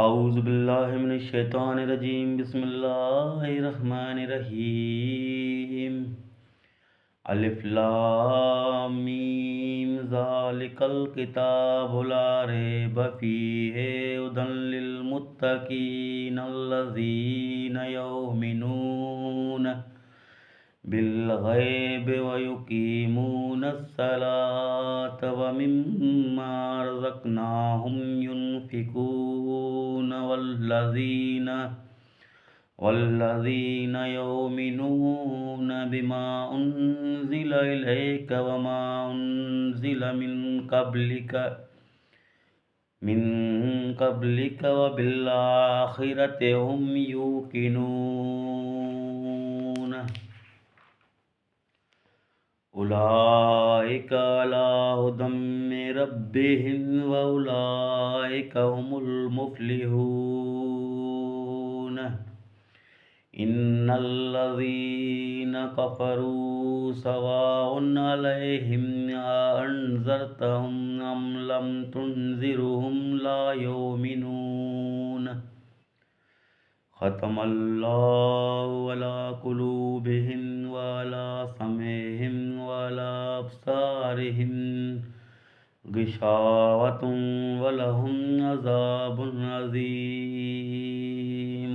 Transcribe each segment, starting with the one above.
औज़ु बिल्लाहि मिनश शैतानिर रजीम बिस्मिल्लाहिर रहमानिर रहीम अलिफ लाम मीम ज़ालिकल किताबु ला रैब फ़ीहि हुदल लिल मुत्तक़ीन अल्लज़ीना युमिनूना बिल गैबि व युक़ीमूनस सलात व मिम्मा रज़क़नाहुम युनफ़िक़ून वल्लज़ीना युमिनून बिमा उन्ज़िला इलैक व मा उन्ज़िला मिन क़ब्लिक व बिल आख़िरति हुम यूक़िनून उलाइका अला हुदम मिन रब्बिहिम व उलाइका हुमुल मुफ़्लिहून इन्नल्लज़ीना कफ़रू सवाउन अलैहिम अअन्ज़रतहुम अम लम तुनज़िरहुम ला युमिनून ख़तमल्लाहु अला क़ुलूबिहिम व अला समइहिम व अला अब्सारिहिम गिशावतुन व लहुम अज़ाबुन अज़ीम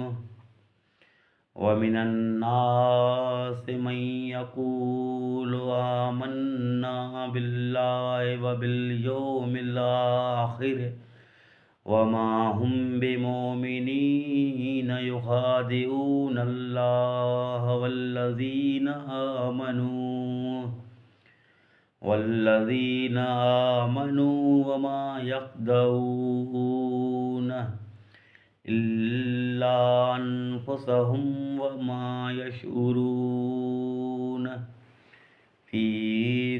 व मिनन नासि मन यक़ूलु आमन्ना बिल्लाहि व बिल यौमिल आख़िर व मा हुम बिमुमिनीन युख़ादिऊन अल्लाह वल्लज़ीना आमनू व मा यख़दऊन इल्ला अन्फुसहुम व मा यशऊरून फ़ी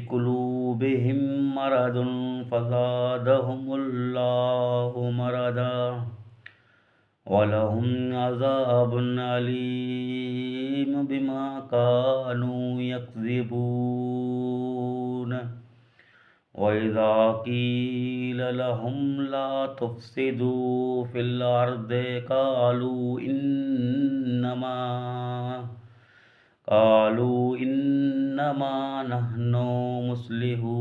क़ुलूबिहिम मरदुन फ़ज़ादहुमुल्लाहु मरदा व लहुम अज़ाबुन अलीम बिमा कानू यकज़िबून व इज़ा क़ील लहुम ला तुफ़सिदू फ़िल अर्दि क़ालू इन्नमा नहनु मुस्लिहून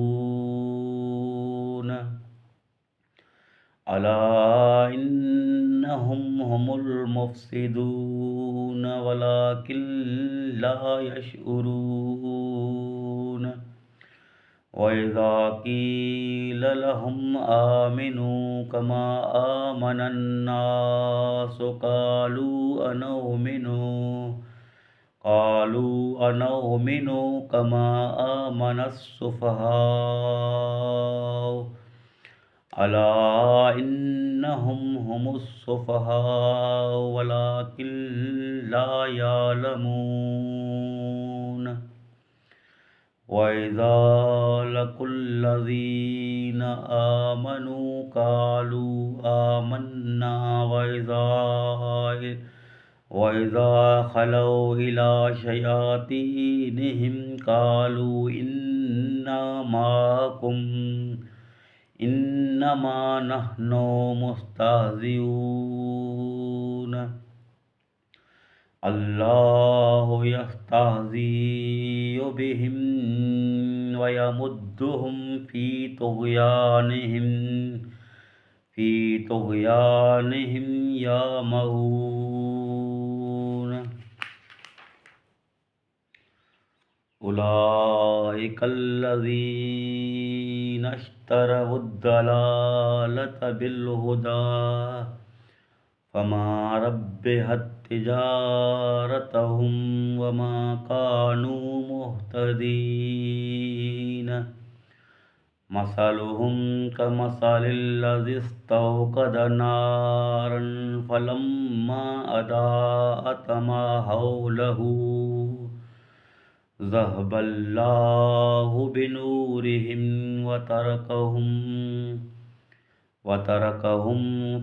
अला इन्नहुम हुमुल मुफ़सिदून वलाकिन ला यशऊरून व इज़ा क़ील लहुम आमिनू कमा आमनन नासु क़ालू अनुमिनु कमा आमनस सुफ़हाअ अला इन्नहुम हुमुस सुफ़हाअ वलाकिन ला यअलमून व इज़ा लक़ुल्लज़ीना आमनू क़ालू आमन्ना व इज़ा ख़लौ इला शयातीनिहिम क़ालू इन्ना माअकुम इन्नमा नहनु मुस्तहज़िऊन अल्लाहु यस्तहज़िउ बिहिम व यमुद्दुहुम फ़ी तुग़यानिहिम यामहून उलाइकल्लज़ीना इश्तरवुद्दलालत बिल्हुदा फ़मा रब्बिहत तिजारतहुम व मा कानू मुहतदीन मसलुहुम कमसलिल्लज़ी इस्तौक़द नारन फ़लम्मा अदाअत मा हौलहु ज़हबल्लाहु बिनूरिहिम व तरकहुम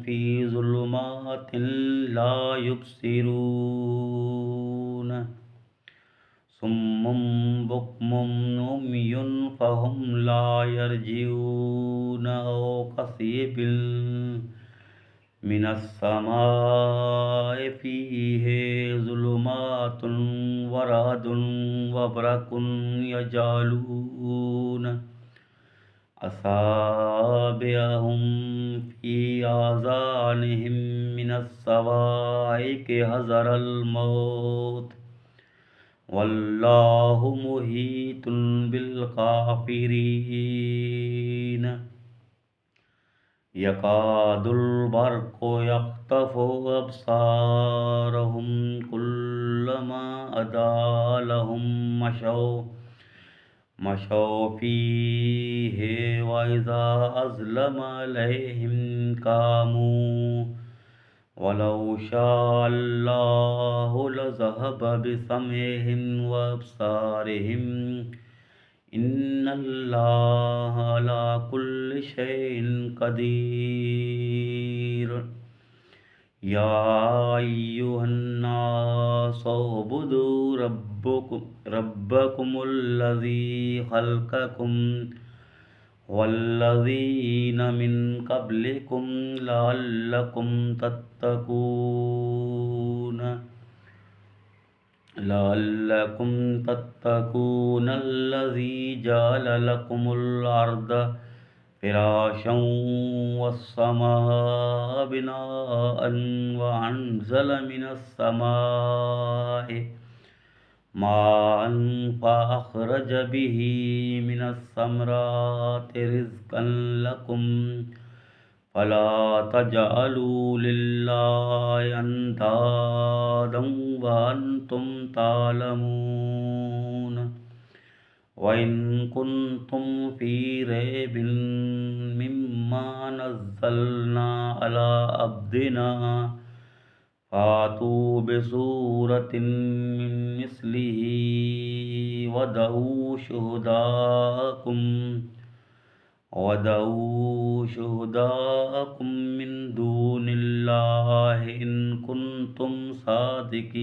फ़ी ज़ुलुमातिन ला युबसिरून सुम्मुम बुक्मुम उम्युन फ़हुम ला यरजिऊन औ कसिबिल मिनस्समाइ फीहि ज़ुलुमातुन वरअदुन वबरकुन यजअलून असाबिअहुम फी आज़ानिहिम मिनस्सवाइक़ि हज़रल मौत वल्लाहु मुहीतुन बिल-काफ़िरीन। यकादुल बर्क़ु यख़्तफ़ु अबसारहुम कुल्लमा अज़ाअ लहुम मशौ फ़ीहि व इज़ा अज़लम अलैहिम क़ामू वलौ शाअल्लाहु लज़हब बिसमइहिम व अबसारिहिम इन्नल्लाह अला कुल्लि शैइन क़दीर। या अय्युहन्नासु उ'बुदू रब्बकुमुल्लज़ी ख़लक़कुम वल्लज़ीन मिन क़ब्लिकुम लअल्लकुम तत्तक़ून अल्लज़ी जअल लकुमुल अर्द फ़िराशं वस्समाअ बिनाअन व अनज़ल मिनस्समाइ माअन फ़अख़रज बिही मिनस्समराति रिज़्क़न लकुम फ़ला तजअलू लिल्लाहि अंदादन व अंतुम तालमून। व इन कुन्तुम फ़ी रैबिन मिम्मा नज़्ज़लना अला अब्दिना फ़ातू बिसूरतिन मिन मिस्लिही वदऊ शुहदाअकुम मिन दूनिल्लाहि इन कुन्तुम सादिकीन।